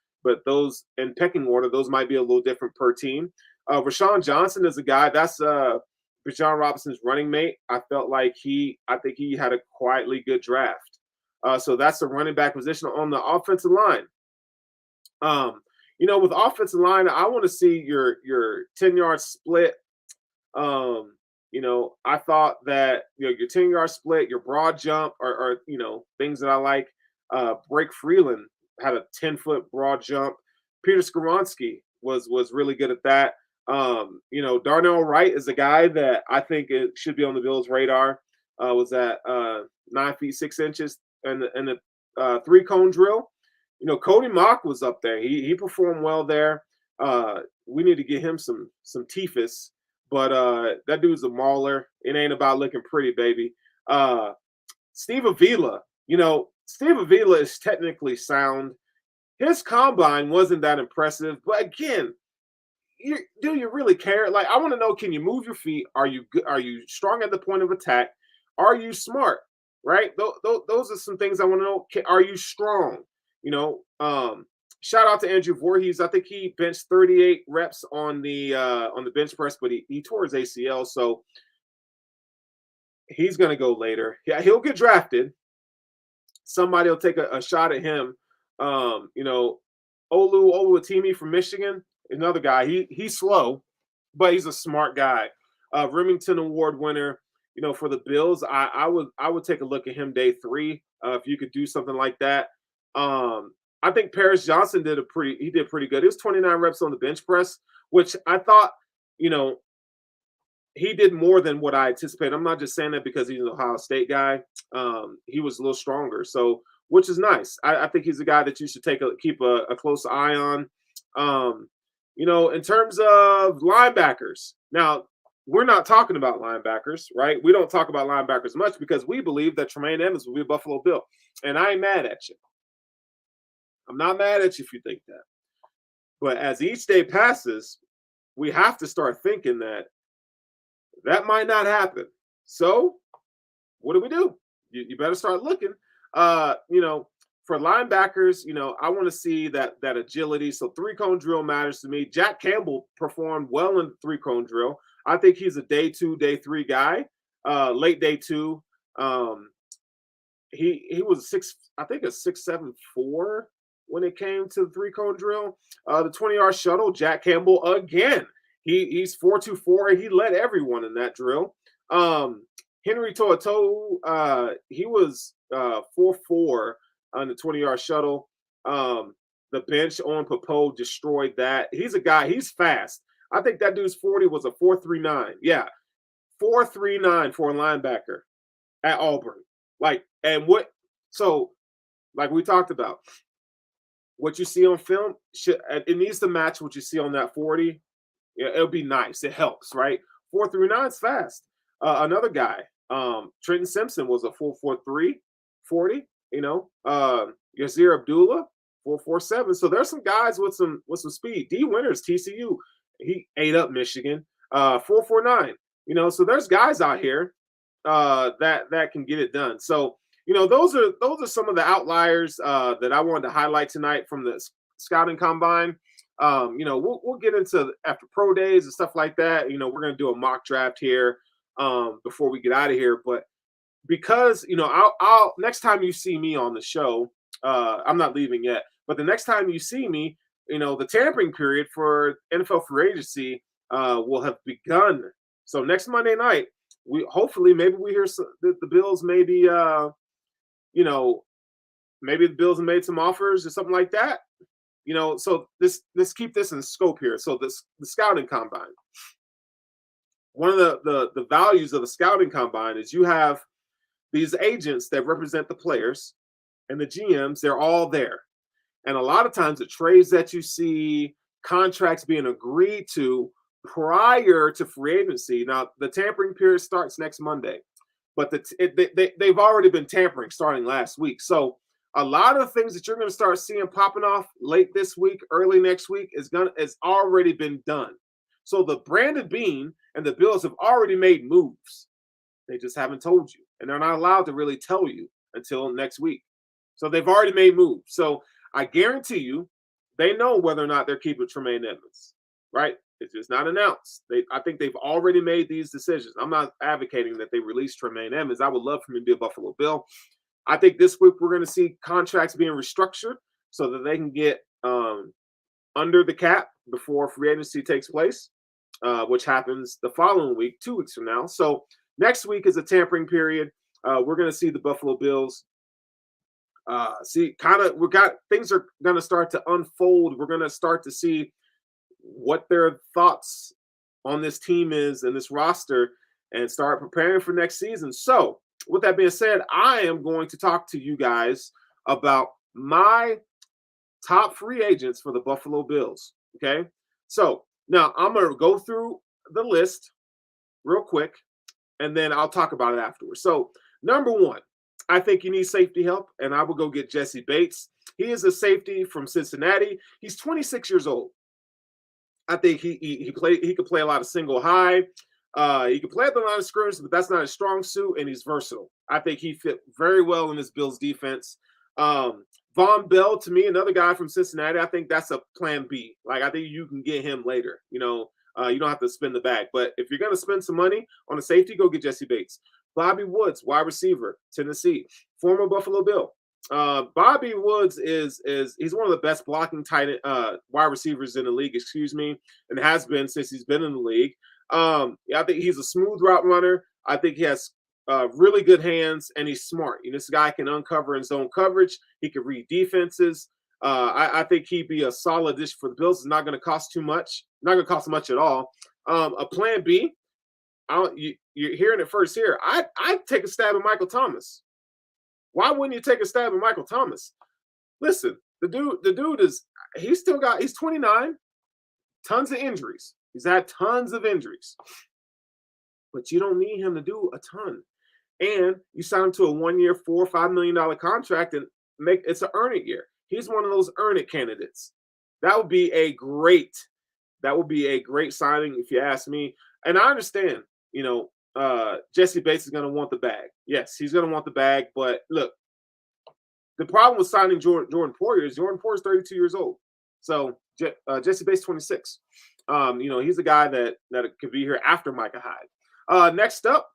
those in pecking order, those might be a little different per team. Rashawn Johnson is a guy that's Bijan Robinson's running mate. I think he had a quietly good draft. So that's the running back position. On the offensive line. With offensive line, I want to see your 10-yard split. I thought that your 10-yard split, your broad jump are things that I like. Blake Freeland had a 10-foot broad jump. Peter Skoronski was really good at that. Darnell Wright is a guy that I think it should be on the Bills' radar. Was at 9 feet 6 inches and the 3-cone drill. Cody Mock was up there. He performed well there. We need to get him some TFIS, but that dude's a mauler. It ain't about looking pretty, baby. Steve Avila. Steve Avila is technically sound. His combine wasn't that impressive, but again, do you really care? Like, I want to know: can you move your feet? Are you good? Are you strong at the point of attack? Are you smart? Right? Those are some things I want to know. Are you strong? Shout out to Andrew Voorhees. I think he benched 38 reps on the bench press, but he tore his ACL, so he's going to go later. Yeah, he'll get drafted. Somebody will take a shot at him. Olu Oluwatimi from Michigan, another guy. He's slow, but he's a smart guy. Remington Award winner. For the Bills, I would take a look at him day three if you could do something like that. I think Paris Johnson did pretty good. He was 29 reps on the bench press, which I thought, he did more than what I anticipated. I'm not just saying that because he's an Ohio State guy. He was a little stronger, so which is nice. I think he's a guy that you should keep a close eye on. In terms of linebackers, now we're not talking about linebackers, right? We don't talk about linebackers much because we believe that Tremaine Edmonds will be a Buffalo Bill, and I ain't mad at you. I'm not mad at you if you think that. But as each day passes, we have to start thinking that might not happen. So what do? You better start looking. For linebackers, I want to see that agility. So 3-cone drill matters to me. Jack Campbell performed well in the 3-cone drill. I think he's a day 2, day 3 guy. Late day 2. He was a 6.74 when it came to the 3-cone drill. The 20-yard shuttle, Jack Campbell again. He's 4.24 and he led everyone in that drill. Henry To'oTo'o, he was 4.4 on the 20-yard shuttle. The bench on Popo destroyed that. He's a guy, he's fast. I think that dude's 40 was a 4.39. Yeah, 4.39 for a linebacker at Auburn. Like we talked about, what you see on film, it needs to match what you see on that 40. Yeah, it'll be nice. It helps, right? 4.39 is fast. Another guy, Trenton Simpson was a 4.43 40. Yazir Abdullah 4.47. So there's some guys with some speed. D Winters, TCU, he ate up Michigan. 4.49. So there's guys out here that can get it done. So those are some of the outliers that I wanted to highlight tonight from the scouting combine. We'll get into after pro days and stuff like that. We're going to do a mock draft here before we get out of here. But because, I'll next time you see me on the show, I'm not leaving yet, but the next time you see me, the tampering period for NFL free agency will have begun. So next Monday night, maybe we hear the Bills maybe maybe the Bills have made some offers or something like that. So let's keep this in scope here. So the scouting combine. One of the values of the scouting combine is you have these agents that represent the players and the GMs. They're all there. And a lot of times the trades that you see, contracts being agreed to prior to free agency. Now, the tampering period starts next Monday, but they've already been tampering starting last week. So a lot of things that you're going to start seeing popping off late this week, early next week is already been done. So the Brandon Beane and the Bills have already made moves. They just haven't told you, and they're not allowed to really tell you until next week. So they've already made moves. So I guarantee you, they know whether or not they're keeping Tremaine Edmonds, right? It's just not announced. I think they've already made these decisions. I'm not advocating that they release Tremaine Edmonds. I would love for him to be a Buffalo Bill. I think this week we're going to see contracts being restructured so that they can get under the cap before free agency takes place, which happens the following week, 2 weeks from now. So next week is a tampering period. We're going to see the Buffalo Bills. Things are going to start to unfold. We're going to start to see what their thoughts on this team is and this roster and start preparing for next season. So with that being said, I am going to talk to you guys about my top free agents for the Buffalo Bills. Okay. So now I'm going to go through the list real quick and then I'll talk about it afterwards. So number one, I think you need safety help, and I will go get Jesse Bates. He is a safety from Cincinnati. He's 26 years old. I think he could play a lot of single high. He could play at the line of scrimmage, but that's not his strong suit, and he's versatile. I think he fit very well in this Bills defense. Von Bell, to me, another guy from Cincinnati, I think that's a plan B. Like, I think you can get him later. You don't have to spend the bag. But if you're going to spend some money on a safety, go get Jesse Bates. Bobby Woods, wide receiver, Tennessee, former Buffalo Bill. Bobby Woods he's one of the best blocking wide receivers in the league, and has been since he's been in the league. I think he's a smooth route runner. I think he has really good hands, and he's smart. This guy can uncover in zone coverage. He can read defenses. I think he'd be a solid addition for the Bills. It's not going to cost too much. Not going to cost much at all. A plan B. You're hearing it first here. I'd take a stab at Michael Thomas. Why wouldn't you take a stab at Michael Thomas? Listen, the dude he's 29, tons of injuries. He's had tons of injuries. But you don't need him to do a ton. And you sign him to a 1-year, $4 or $5 million contract and it's an earn it year. He's one of those earn it candidates. That would be a great signing if you ask me. And I understand, Jesse Bates is going to want the bag. Yes, he's going to want the bag. But look, the problem with signing Jordan Poyer is 32 years old. So Jesse Bates, 26. He's a guy that could be here after Micah Hyde. Next up,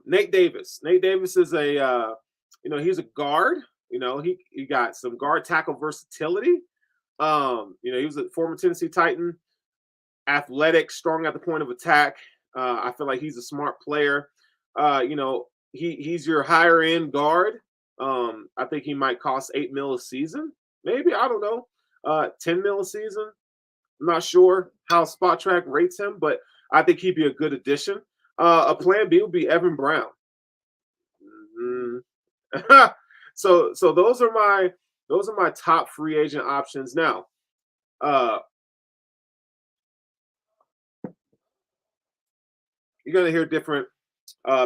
Nate Davis. Nate Davis is he's a guard. He got some guard tackle versatility. He was a former Tennessee Titan, athletic, strong at the point of attack. I feel like he's a smart player. He's your higher end guard. I think he might cost $8 million a season. Maybe, I don't know. $10 million a season. I'm not sure how Spot Track rates him, but I think he'd be a good addition. A plan B would be Evan Brown. Mm-hmm. So those are my top free agent options. Now, you're gonna hear different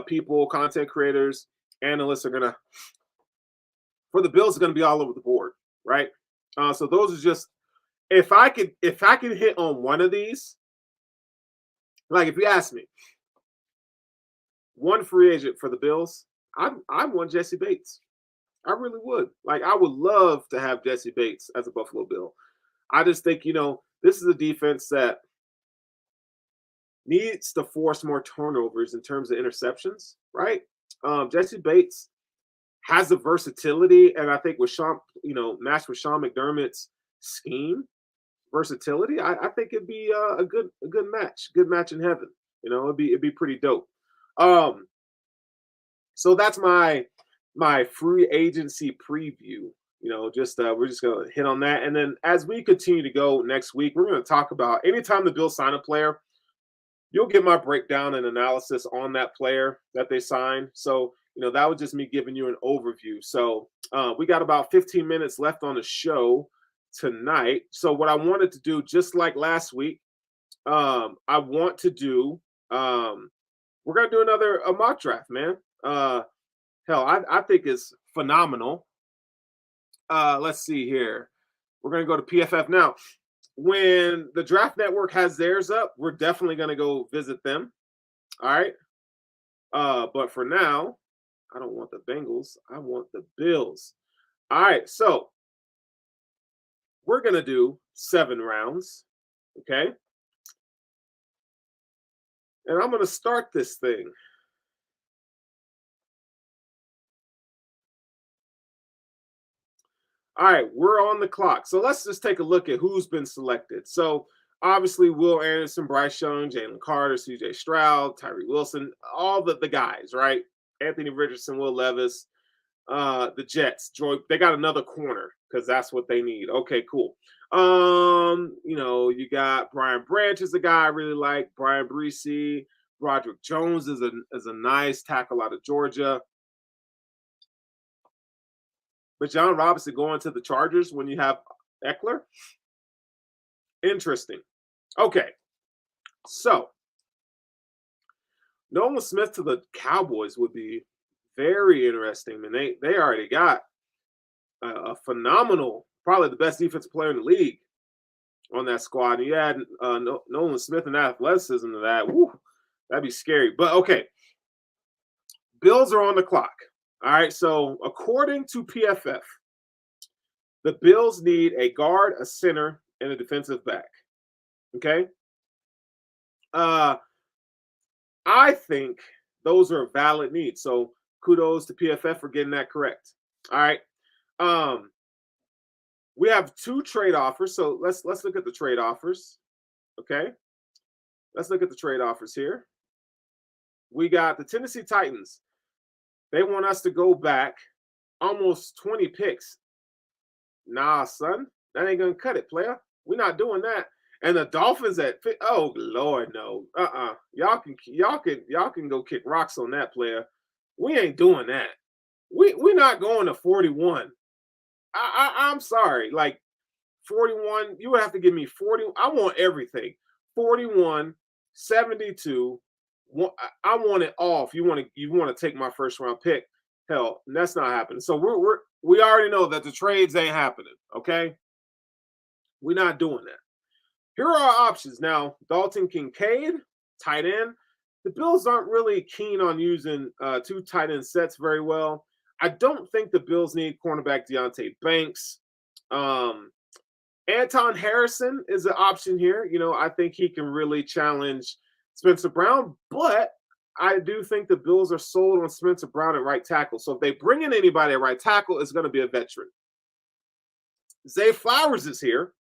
people, content creators, analysts are for the Bills are gonna be all over the board, right? So those are just if I could hit on one of these, like if you ask me, one free agent for the Bills, I want Jesse Bates. I really would. Like, I would love to have Jesse Bates as a Buffalo Bill. I just think, this is a defense that needs to force more turnovers in terms of interceptions, right? Jesse Bates has the versatility, and I think with matched with Sean McDermott's scheme, versatility, I think it'd be a good match in heaven. It'd be pretty dope. Um, so that's my free agency preview. Just we're just gonna hit on that, and then as we continue to go next week, we're gonna talk about anytime the Bills sign a player, you'll get my breakdown and analysis on that player that they signed. So, that was just me giving you an overview. So, we got about 15 minutes left on the show tonight. So, what I wanted to do, just like last week, I want to do, we're going to do a mock draft, man. Hell, I think it's phenomenal. Let's see here. We're going to go to PFF now. When the Draft Network has theirs up, we're definitely going to go visit them. All right. But for now, I don't want the Bengals. I want the Bills. All right. So we're going to do 7 rounds. Okay. And I'm going to start this thing. All right, we're on the clock. So let's just take a look at who's been selected. So obviously, Will Anderson, Bryce Young, Jalen Carter, CJ Stroud, Tyree Wilson, all the guys, right? Anthony Richardson, Will Levis, the Jets. They got another corner because that's what they need. Okay, cool. You got Brian Branch is a guy I really like. Brian Breesy, Roderick Jones is a nice tackle out of Georgia. But John Robinson going to the Chargers when you have Eckler? Interesting. Okay. So, Nolan Smith to the Cowboys would be very interesting. And they already got a phenomenal, probably the best defensive player in the league on that squad. And you add Nolan Smith and that athleticism to that. Woo, that'd be scary. But okay. Bills are on the clock. All right, so according to PFF, the Bills need a guard, a center, and a defensive back. Okay? I think those are valid needs. So kudos to PFF for getting that correct. All right. We have 2 trade offers. So let's look at the trade offers. Okay. Let's look at the trade offers here. We got the Tennessee Titans. They want us to go back almost 20 picks. Nah, son, that ain't gonna cut it, player. We're not doing that. And the Dolphins oh Lord, no. Y'all can go kick rocks on that, player. We ain't doing that. We're not going to 41. I'm sorry. Like 41, you would have to give me 40. I want everything. 41, 72. I want it all. If you want to take my first round pick, hell, that's not happening. So we already know that the trades ain't happening. Okay, we're not doing that. Here are our options now: Dalton Kincaid, tight end. The Bills aren't really keen on using 2 tight end sets very well. I don't think the Bills need cornerback Deontay Banks. Anton Harrison is an option here. I think he can really challenge Spencer Brown, but I do think the Bills are sold on Spencer Brown at right tackle. So if they bring in anybody at right tackle, it's going to be a veteran. Zay Flowers is here.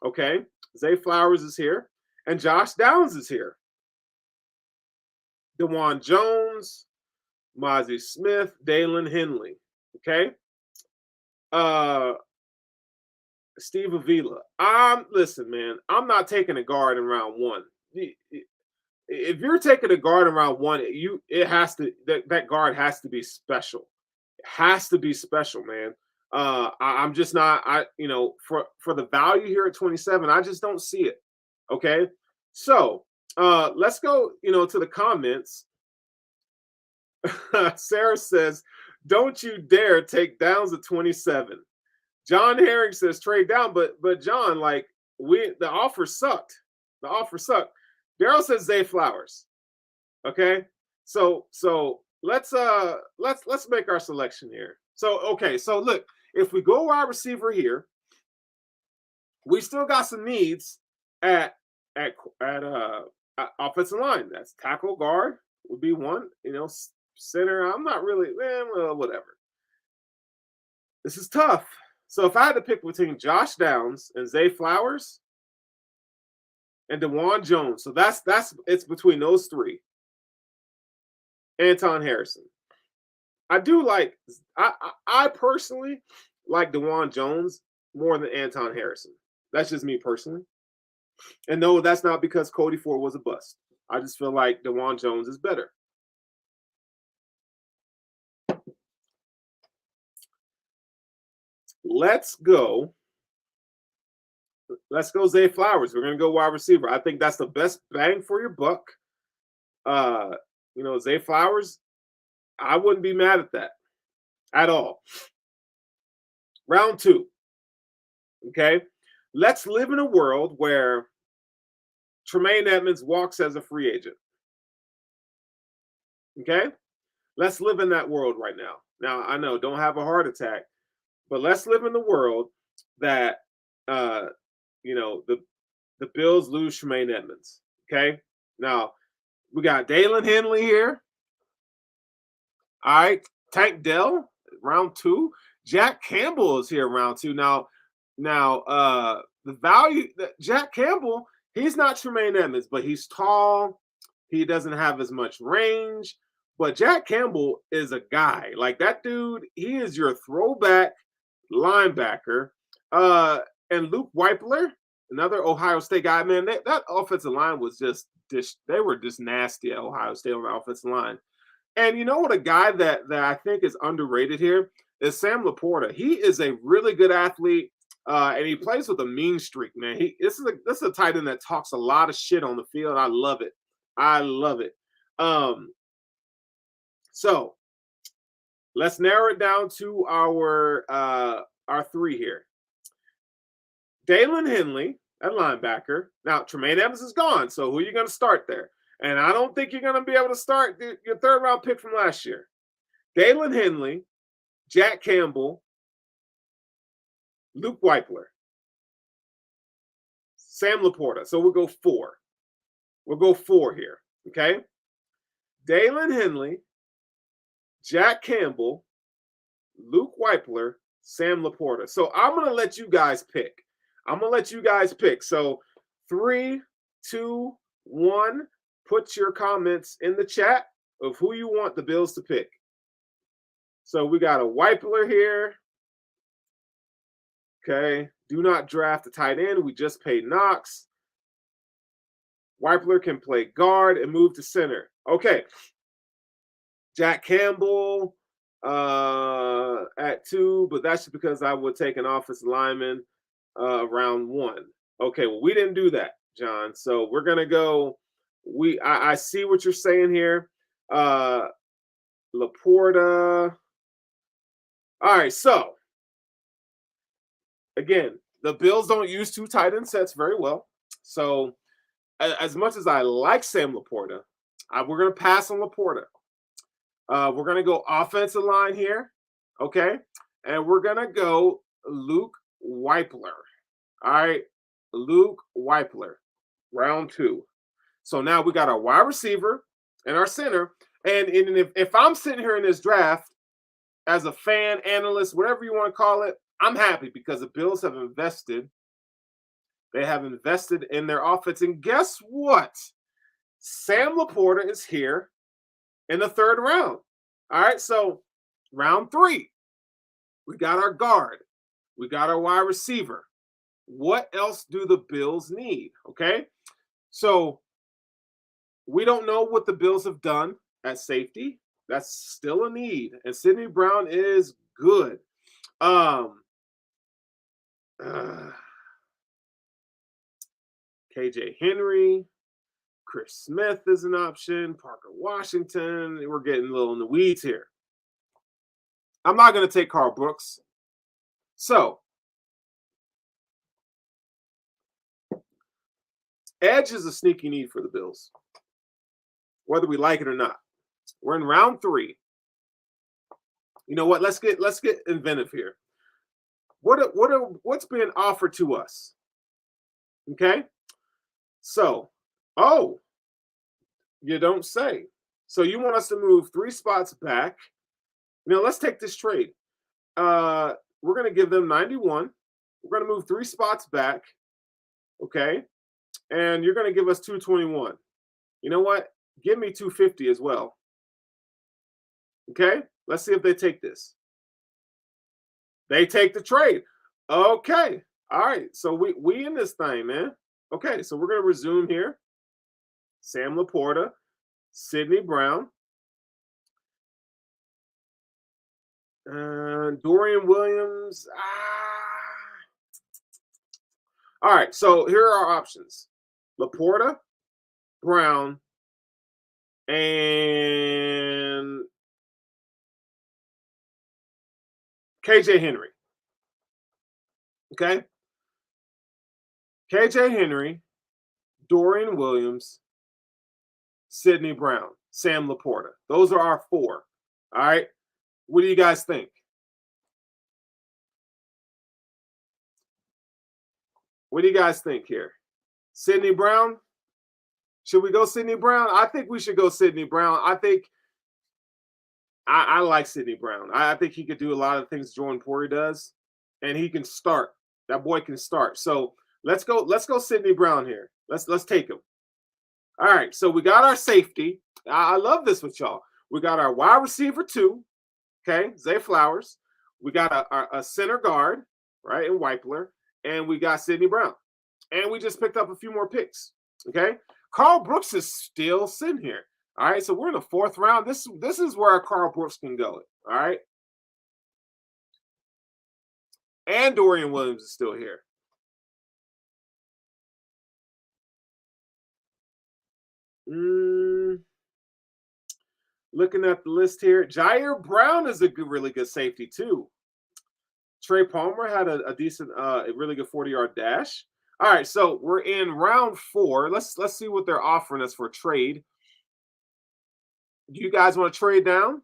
Okay. Zay Flowers is here. And Josh Downs is here. DeJuan Jones, Mozzie Smith, Dalen Henley. Okay. Steve Avila. Listen, man, I'm not taking a guard in round 1. If you're taking a guard in round 1, that guard has to be special. It has to be special, man. I'm just not. For the value here at 27, I just don't see it. Okay, so let's go. To the comments. Sarah says, "Don't you dare take Downs at 27." John Herring says, "Trade down," but John, the offer sucked. The offer sucked. Daryl says Zay Flowers. Okay, so let's make our selection here. So look, if we go wide receiver here, we still got some needs at offensive line. That's tackle, guard would be one. Center. I'm not really, well, whatever. This is tough. So if I had to pick between Josh Downs and Zay Flowers and DeJuan Jones, so that's it's between those three. Anton Harrison. I do like I personally like DeJuan Jones more than Anton Harrison. That's just me personally. And no, that's not because Cody Ford was a bust. I just feel like DeJuan Jones is better. Let's go Zay Flowers. We're going to go wide receiver. I think that's the best bang for your buck. Zay Flowers, I wouldn't be mad at that at all. Round 2. Okay. Let's live in a world where Tremaine Edmonds walks as a free agent. Okay. Let's live in that world right now. Now, I know, don't have a heart attack, but let's live in the world that, the Bills lose Tremaine Edmonds. Okay. Now, we got Dalen Henley here. All right. Tank Dell, round 2. Jack Campbell is here round 2. Now, the value that Jack Campbell, he's not Tremaine Edmonds, but he's tall. He doesn't have as much range. But Jack Campbell is a guy. Like that dude, he is your throwback linebacker. And Luke Weipler, another Ohio State guy, man, that offensive line was they were just nasty at Ohio State on the offensive line. And you know what, a guy that I think is underrated here is Sam Laporta. He is a really good athlete, and he plays with a mean streak, man. This is a tight end that talks a lot of shit on the field. I love it. So let's narrow it down to our 3 here. Dalen Henley at linebacker. Now, Tremaine Edmonds is gone, so who are you going to start there? And I don't think you're going to be able to start your 3rd-round pick from last year. Dalen Henley, Jack Campbell, Luke Weipler, Sam Laporta. So we'll go 4. We'll go 4 here, okay? Dalen Henley, Jack Campbell, Luke Weipler, Sam Laporta. So I'm going to let you guys pick. So 3, 2, 1. Put your comments in the chat of who you want the Bills to pick. So we got a Weipler here. Okay. Do not draft a tight end. We just paid Knox. Weipler can play guard and move to center. Okay. Jack Campbell at 2, but that's just because I would take an offensive lineman round 1. Okay, well, we didn't do that, John. So we're gonna go. I see what you're saying here. Laporta. All right, so again, the Bills don't use 2 tight end sets very well. So as much as I like Sam Laporta, we're gonna pass on Laporta. We're gonna go offensive line here, okay, and we're gonna go Luke Weipler. All right, Luke Weipler, round 2. So now we got our wide receiver and our center. And if I'm sitting here in this draft as a fan, analyst, whatever you want to call it, I'm happy because the Bills have invested. They have invested in their offense. And guess what? Sam Laporta is here in the 3rd round. All right, so round 3. We got our guard. We got our wide receiver. What else do the Bills need? Okay, so we don't know what the Bills have done at safety. That's still a need. And Sidney Brown is good. KJ Henry, Chris Smith is an option. Parker Washington. We're getting a little in the weeds here. I'm not going to take Carl Brooks. So, edge is a sneaky need for the Bills, whether we like it or not. We're in round 3. You know what? Let's get inventive here. What's being offered to us? Okay. So, you don't say. So you want us to move 3 spots back. Let's take this trade. we're going to give them 91. We're going to move 3 spots back, okay? And you're going to give us 221. You know what? Give me 250 as well. Okay? Let's see if they take this. They take the trade. Okay. All right. So we in this thing, man. Okay, so we're going to resume here. Sam Laporta, Sidney Brown, Dorian Williams. All right, so here are our options: Laporta, Brown, and KJ Henry. Okay, KJ Henry, Dorian Williams, Sidney Brown, Sam Laporta. Those are our 4. All right, what do you guys think? What do you guys think here? Sidney Brown? Should we go Sidney Brown? I think we should go Sidney Brown. I think I like Sidney Brown. I think he could do a lot of things Jordan Poyer does, and he can start. That boy can start. So let's go. Let's go Sidney Brown here. Let's take him. All right. So we got our safety. I love this with y'all. We got our wide receiver 2. Okay, Zay Flowers. We got a center guard, right, in Weipler, and we got Sidney Brown, and we just picked up a few more picks. Okay, Carl Brooks is still sitting here. All right, so we're in the 4th round. This is where Carl Brooks can go. All right, and Dorian Williams is still here. Looking at the list here, Jair Brown is a really good safety too. Trey Palmer had a decent, a really good 40-yard dash. All right, so we're in round 4. Let's see what they're offering us for trade. Do you guys want to trade down?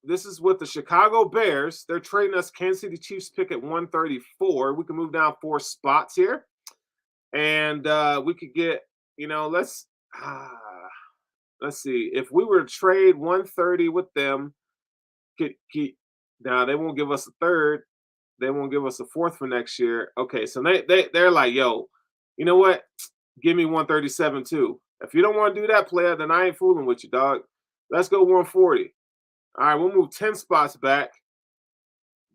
This is with the Chicago Bears. They're trading us Kansas City Chiefs pick at 134. We can move down 4 spots here, and we could get. Let's see. If we were to trade 130 with them, now they won't give us a 3rd. They won't give us a 4th for next year. Okay, so they're like, yo, you know what? Give me 137 too. If you don't want to do that, player, then I ain't fooling with you, dog. Let's go 140. All right, we'll move 10 spots back.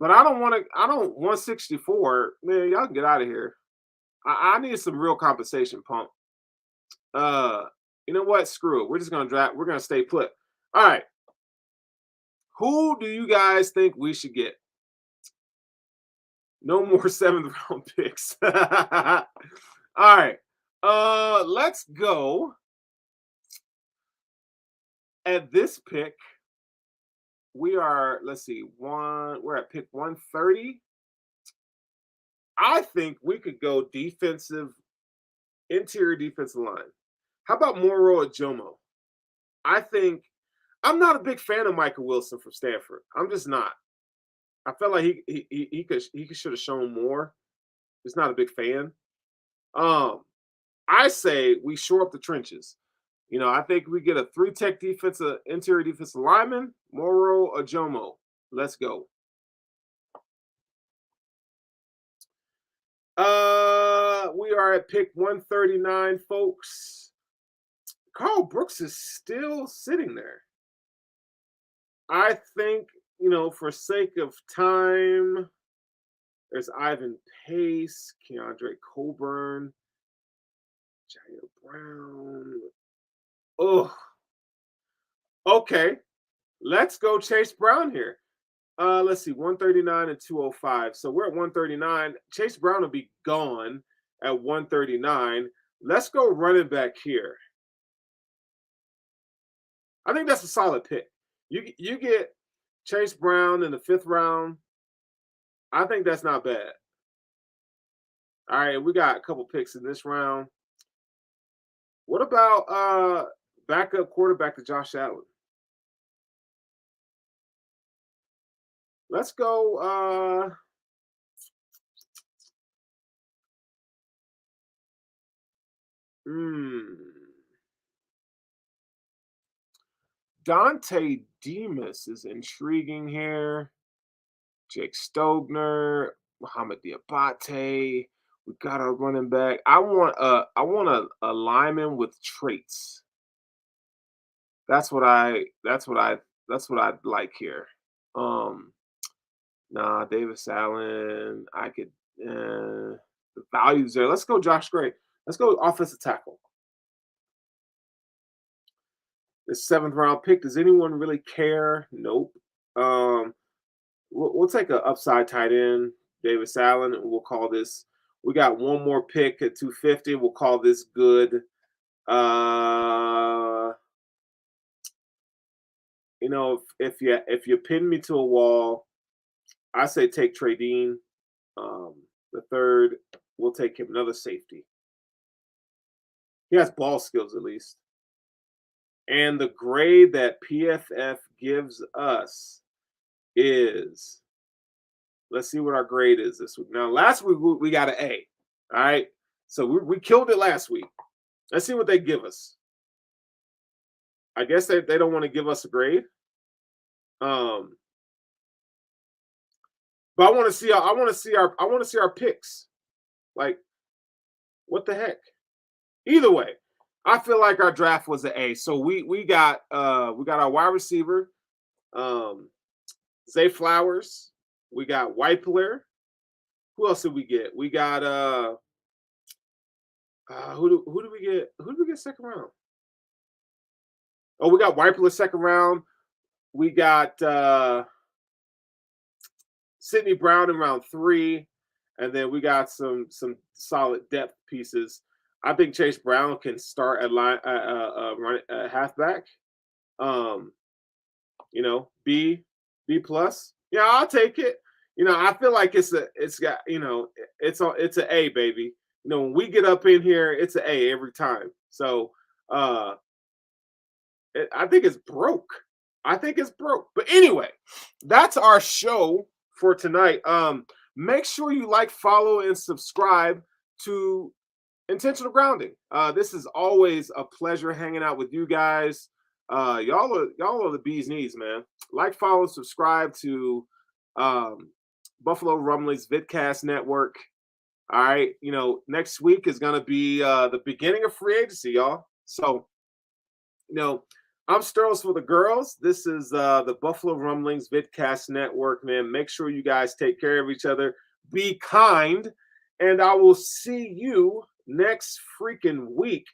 But I don't 164. Man, y'all can get out of here. I need some real compensation, pump. You know what? Screw it. We're just gonna draft. We're gonna stay put. All right. Who do you guys think we should get? No more 7th round picks. All right. Let's go. At this pick, we are, let's see, we're at pick 130. I think we could go interior defensive line. How about Moro Ajomo? I'm not a big fan of Michael Wilson from Stanford. I'm just not. I felt like he should have shown more. Just not a big fan. I say we shore up the trenches. I think we get a 3-tech interior defensive lineman, Moro Ajomo. Let's go. We are at pick 139, folks. Carl Brooks is still sitting there. I think, for sake of time, there's Ivan Pace, Keandre Coburn, Jair Brown. Oh, okay. Let's go Chase Brown here. Let's see, 139 and 205. So we're at 139. Chase Brown will be gone at 139. Let's go running back here. I think that's a solid pick. You get Chase Brown in the 5th round. I think that's not bad. All right, we got a couple picks in this round. What about backup quarterback to Josh Allen? Let's go. Dante Demas is intriguing here. Jake Stogner, Muhammad Diabate. We got our running back. I want a lineman with traits. That's what I'd like here. Um, nah, Davis Allen. I could the values there. Let's go, Josh Gray. Let's go offensive tackle. The seventh round pick. Does anyone really care? Nope. Um, we'll take an upside tight end, Davis Allen, and we'll call this. We got one more pick at 250. We'll call this good. Uh, if you pin me to a wall, I say take Trey Dean. The third, we'll take him another safety. He has ball skills at least. And the grade that PFF gives us is, let's see what our grade is this week. Now, last week we got an A. All right. So we killed it last week. Let's see what they give us. I guess they don't want to give us a grade. But I want to see our picks. Like, what the heck? Either way, I feel like our draft was an A. So we got our wide receiver, Zay Flowers. We got Whiteler. Who else did we get? We got who do we get? Who did we get second round? Oh, we got Whiteler second round. We got Sidney Brown in round 3, and then we got some solid depth pieces. I think Chase Brown can start at line halfback. B plus. Yeah, I'll take it. I feel like it's an A, baby. When we get up in here, it's an A every time. So I think it's broke. But anyway, that's our show for tonight. Make sure you like, follow, and subscribe to Intentional Grounding. This is always a pleasure hanging out with you guys. Y'all are the bee's knees, man. Like, follow, subscribe to Buffalo Rumblings VidCast Network. All right, next week is gonna be the beginning of free agency, y'all. So, I'm Sterls for the girls. This is the Buffalo Rumblings VidCast Network, man. Make sure you guys take care of each other. Be kind, and I will see you next freaking week.